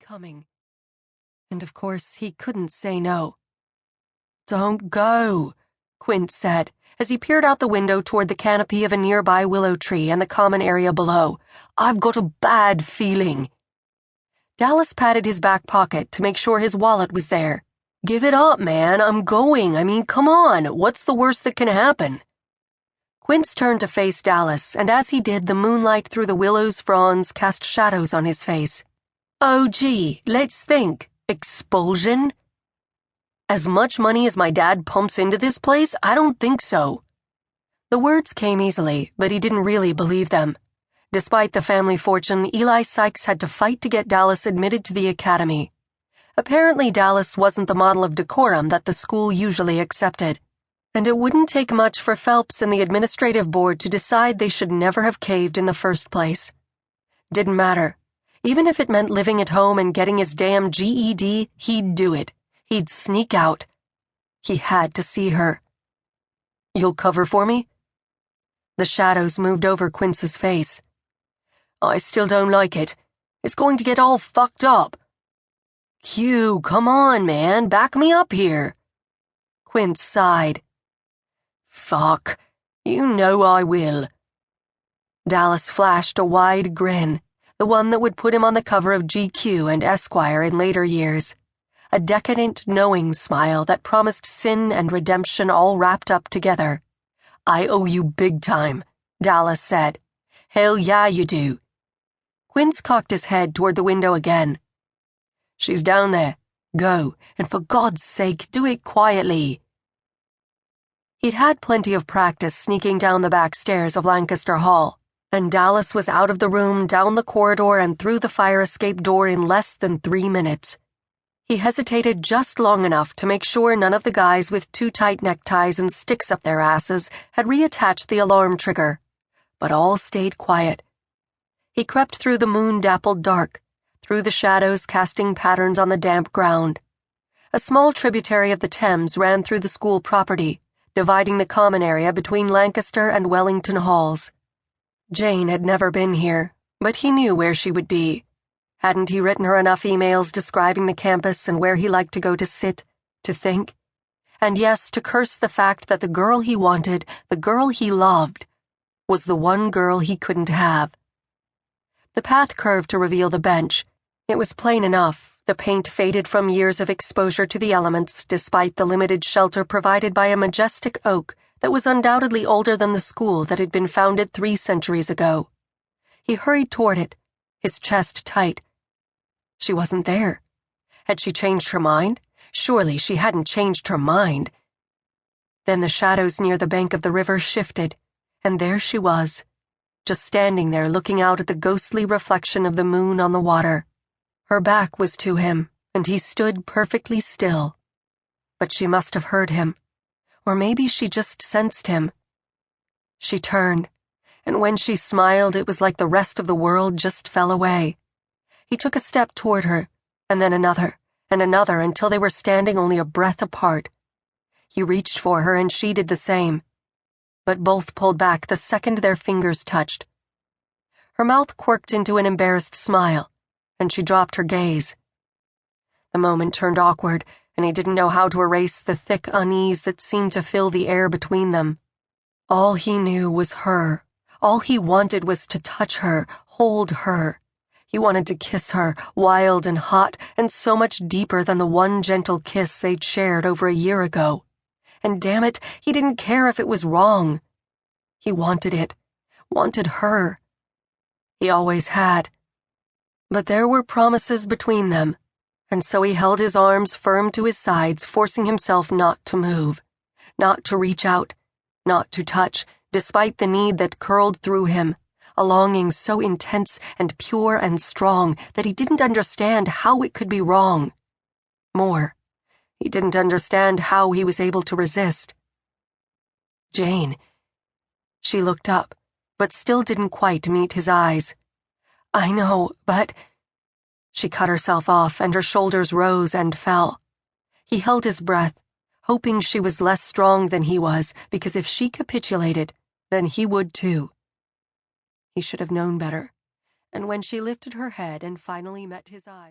coming. And of course, he couldn't say no. "Don't go," Quint said, as he peered out the window toward the canopy of a nearby willow tree and the common area below. "I've got a bad feeling." Dallas patted his back pocket to make sure his wallet was there. "Give it up, man. I'm going. I mean, come on. What's the worst that can happen?" Quince turned to face Dallas, and as he did, the moonlight through the willow's fronds cast shadows on his face. "Oh, gee, let's think. Expulsion? As much money as my dad pumps into this place? I don't think so." The words came easily, but he didn't really believe them. Despite the family fortune, Eli Sykes had to fight to get Dallas admitted to the academy. Apparently, Dallas wasn't the model of decorum that the school usually accepted, and it wouldn't take much for Phelps and the administrative board to decide they should never have caved in the first place. Didn't matter. Even if it meant living at home and getting his damn GED, he'd do it. He'd sneak out. He had to see her. "You'll cover for me?" The shadows moved over Quince's face. "I still don't like it. It's going to get all fucked up." "Q, come on, man. Back me up here." Quince sighed. "Fuck. You know I will." Dallas flashed a wide grin, the one that would put him on the cover of GQ and Esquire in later years. A decadent, knowing smile that promised sin and redemption all wrapped up together. "I owe you big time," Dallas said. "Hell yeah, you do." Quince cocked his head toward the window again. "She's down there. Go, and for God's sake, do it quietly." He'd had plenty of practice sneaking down the back stairs of Lancaster Hall, and Dallas was out of the room, down the corridor, and through the fire escape door in less than 3 minutes. He hesitated just long enough to make sure none of the guys with too tight neckties and sticks up their asses had reattached the alarm trigger, but all stayed quiet. He crept through the moon-dappled dark, through the shadows casting patterns on the damp ground. A small tributary of the Thames ran through the school property, dividing the common area between Lancaster and Wellington Halls. Jane had never been here, but he knew where she would be. Hadn't he written her enough emails describing the campus and where he liked to go to sit, to think? And yes, to curse the fact that the girl he wanted, the girl he loved, was the one girl he couldn't have. The path curved to reveal the bench. It was plain enough, the paint faded from years of exposure to the elements despite the limited shelter provided by a majestic oak that was undoubtedly older than the school that had been founded 3 centuries ago. He hurried toward it, his chest tight. She wasn't there. Had she changed her mind? Surely she hadn't changed her mind. Then the shadows near the bank of the river shifted, and there she was, just standing there looking out at the ghostly reflection of the moon on the water. Her back was to him, and he stood perfectly still. But she must have heard him, or maybe she just sensed him. She turned, and when she smiled, it was like the rest of the world just fell away. He took a step toward her, and then another, and another, until they were standing only a breath apart. He reached for her, and she did the same. But both pulled back the second their fingers touched. Her mouth quirked into an embarrassed smile, and she dropped her gaze. The moment turned awkward, and he didn't know how to erase the thick unease that seemed to fill the air between them. All he knew was her. All he wanted was to touch her, hold her. He wanted to kiss her, wild and hot, and so much deeper than the one gentle kiss they'd shared over a year ago. And damn it, he didn't care if it was wrong. He wanted it, wanted her. He always had. But there were promises between them, and so he held his arms firm to his sides, forcing himself not to move, not to reach out, not to touch, despite the need that curled through him. A longing so intense and pure and strong that he didn't understand how it could be wrong. More, he didn't understand how he was able to resist. "Jane." She looked up, but still didn't quite meet his eyes. "I know, but—" She cut herself off, and her shoulders rose and fell. He held his breath, hoping she was less strong than he was, because if she capitulated, then he would too. He should have known better, and when she lifted her head and finally met his eyes,